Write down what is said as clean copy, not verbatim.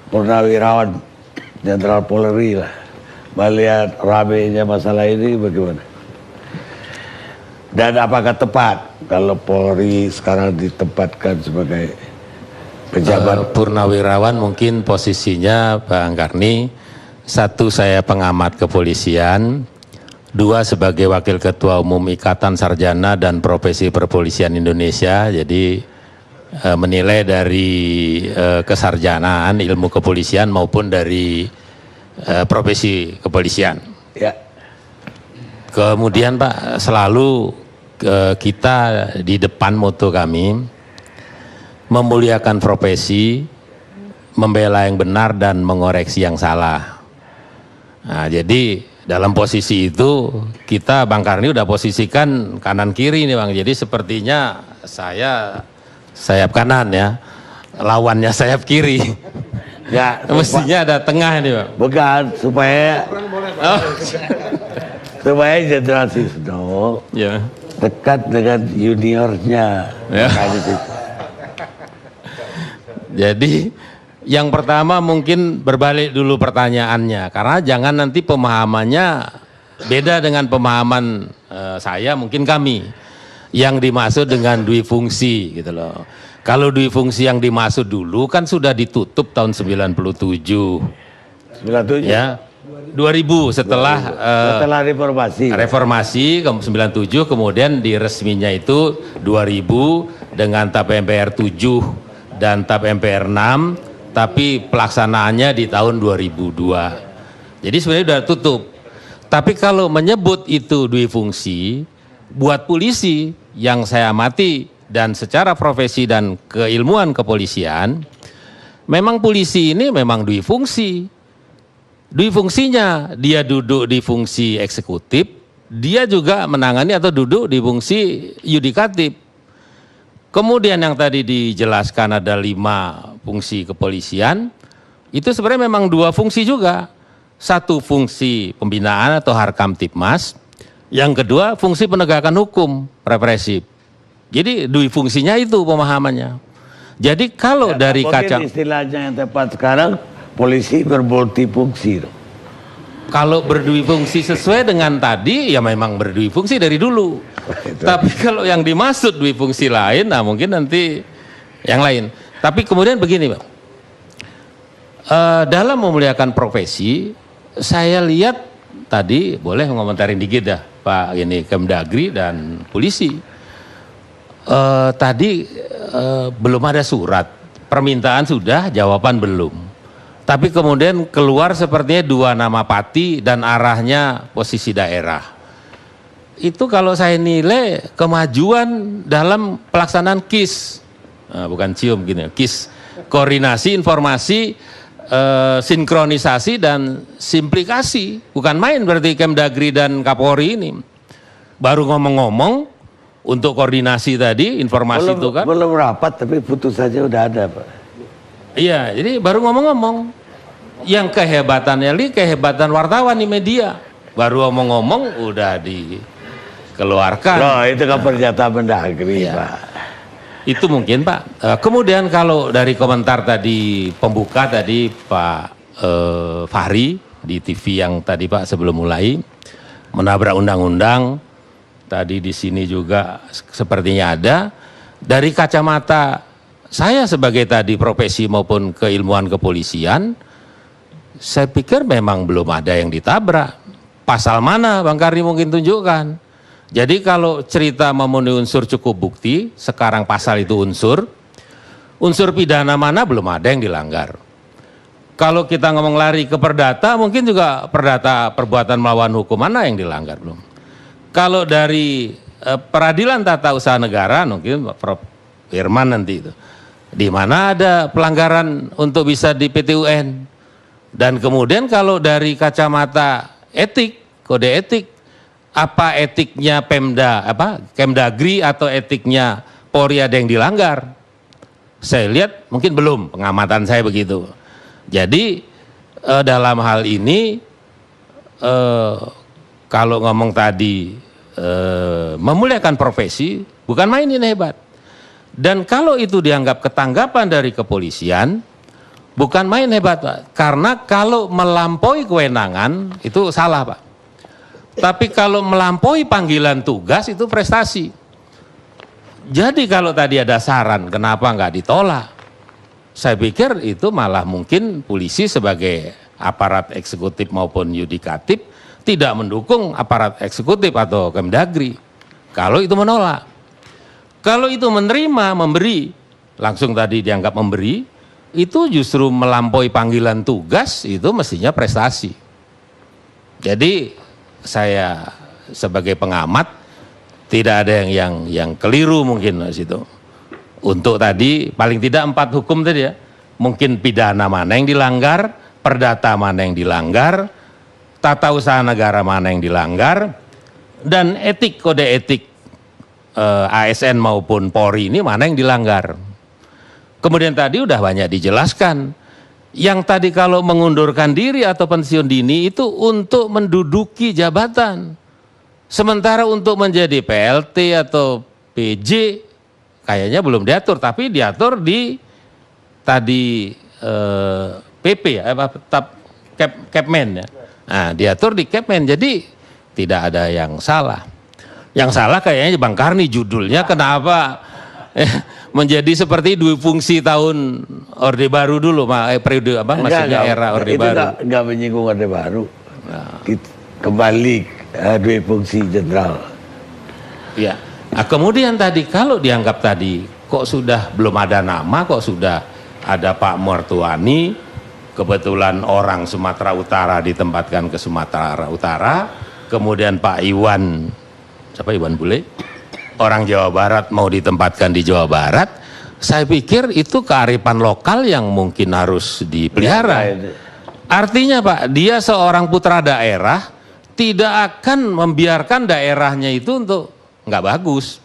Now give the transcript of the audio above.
Purnawirawan Jenderal Polri lah, melihat ramenya masalah ini bagaimana? Dan apakah tepat kalau Polri sekarang ditempatkan sebagai pejabat? Purnawirawan mungkin posisinya Bang Karni, satu saya pengamat kepolisian, dua sebagai Wakil Ketua Umum Ikatan Sarjana dan Profesi Perpolisian Indonesia, jadi menilai dari kesarjanaan ilmu kepolisian maupun dari profesi kepolisian. Ya. Kemudian Pak, selalu kita di depan moto kami memuliakan profesi, membela yang benar dan mengoreksi yang salah. Nah, jadi dalam posisi itu kita Bang Karni udah posisikan kanan kiri nih Bang. Jadi sepertinya saya sayap kanan ya, lawannya sayap kiri. Ya, mestinya ada tengah nih Bang. Bukan, supaya Jenderal Susno ya, dekat dengan juniornya. Ya. Jadi yang pertama mungkin berbalik dulu pertanyaannya, karena jangan nanti pemahamannya beda dengan pemahaman saya, mungkin kami. Yang dimaksud dengan dui fungsi gitu loh. Kalau dui fungsi yang dimaksud dulu kan sudah ditutup tahun 97. 97? Ya. 2000 setelah reformasi 97, kemudian di resminya itu 2000 dengan TAP MPR 7 dan TAP MPR 6, tapi pelaksanaannya di tahun 2002. Jadi sebenarnya sudah tutup. Tapi kalau menyebut itu dui fungsi, buat polisi yang saya amati dan secara profesi dan keilmuan kepolisian, memang polisi ini memang dui fungsi. Dui fungsinya, dia duduk di fungsi eksekutif, dia juga menangani atau duduk di fungsi yudikatif. Kemudian yang tadi dijelaskan ada 5 fungsi kepolisian, itu sebenarnya memang 2 fungsi juga. Satu fungsi pembinaan atau Harkamtipmas, yang kedua fungsi penegakan hukum represif. Jadi dui fungsinya itu pemahamannya. Jadi kalau ya, dari kaca istilahnya yang tepat sekarang polisi bermultifungsi. Kalau berdui fungsi sesuai dengan tadi ya memang berdui fungsi dari dulu. Tapi kalau yang dimaksud dui fungsi lain, nah mungkin nanti yang lain. Tapi kemudian begini Bang, dalam memuliakan profesi, saya lihat tadi boleh ngomentarin dikit dah Pak ini Kemdagri dan polisi. Tadi belum ada surat, permintaan sudah, jawaban belum. Tapi kemudian keluar sepertinya 2 nama pati dan arahnya posisi daerah. Itu kalau saya nilai kemajuan dalam pelaksanaan KIS, bukan cium gini, KIS, koordinasi informasi, sinkronisasi dan simplikasi. Bukan main berarti Kemdagri dan Kapolri ini. Baru ngomong-ngomong untuk koordinasi tadi, informasi itu kan. Belum rapat tapi putusannya udah ada Pak. Iya, jadi baru ngomong-ngomong. Yang kehebatannya kehebatan wartawan di media. Baru ngomong-ngomong udah dikeluarkan. Loh, itu kan pernyataan Mendagri iya. Pak. Itu mungkin Pak. Kemudian kalau dari komentar tadi pembuka tadi Pak Fahri di TV yang tadi Pak sebelum mulai menabrak undang-undang, tadi di sini juga sepertinya ada. Dari kacamata saya sebagai tadi profesi maupun keilmuan kepolisian, saya pikir memang belum ada yang ditabrak. Pasal mana Bang Karni mungkin tunjukkan. Jadi kalau cerita memenuhi unsur cukup bukti, sekarang pasal itu unsur pidana mana belum ada yang dilanggar. Kalau kita ngomong lari ke perdata, mungkin juga perdata perbuatan melawan hukum mana yang dilanggar belum. Kalau dari peradilan tata usaha negara, mungkin Prof. Firman nanti itu, di mana ada pelanggaran untuk bisa di PT-UN. Dan kemudian kalau dari kacamata etik, kode etik, apa etiknya Kemdagri atau etiknya Polri ada yang dilanggar? Saya lihat mungkin belum, pengamatan saya begitu. Jadi dalam hal ini kalau ngomong tadi memuliakan profesi, bukan main ini hebat. Dan kalau itu dianggap ketanggapan dari kepolisian, Bukan main hebat, Pak. Karena kalau melampaui kewenangan itu salah, Pak. Tapi kalau melampaui panggilan tugas itu prestasi. Jadi kalau tadi ada saran kenapa nggak ditolak, saya pikir itu malah mungkin polisi sebagai aparat eksekutif maupun yudikatif tidak mendukung aparat eksekutif atau Kemdagri. Kalau itu menolak. Kalau itu menerima, memberi, langsung tadi dianggap memberi, itu justru melampaui panggilan tugas, itu mestinya prestasi. Jadi saya sebagai pengamat tidak ada yang keliru mungkin di situ. Untuk tadi paling tidak 4 hukum tadi ya, mungkin pidana mana yang dilanggar, perdata mana yang dilanggar, tata usaha negara mana yang dilanggar, dan etik, kode etik ASN maupun Polri ini mana yang dilanggar. Kemudian tadi udah banyak dijelaskan. Yang tadi kalau mengundurkan diri atau pensiun dini itu untuk menduduki jabatan. Sementara untuk menjadi PLT atau PJ kayaknya belum diatur, tapi diatur di tadi PP ya, Kepmen ya. Nah, diatur di Kepmen. Jadi tidak ada yang salah. Yang salah kayaknya Bang Karni, judulnya kenapa menjadi seperti dua fungsi tahun Orde Baru dulu, periode apa? Maksudnya era Orde Baru. Enggak menyinggung Orde Baru. Kembali dua fungsi jenderal. Ya. Nah, kemudian tadi kalau dianggap tadi kok sudah belum ada nama, kok sudah ada Pak Mortuani, kebetulan orang Sumatera Utara ditempatkan ke Sumatera Utara, kemudian Pak Iwan, siapa Iwan Bule? Orang Jawa Barat mau ditempatkan di Jawa Barat, saya pikir itu kearifan lokal yang mungkin harus dipelihara. Artinya Pak, dia seorang putra daerah tidak akan membiarkan daerahnya itu untuk nggak bagus.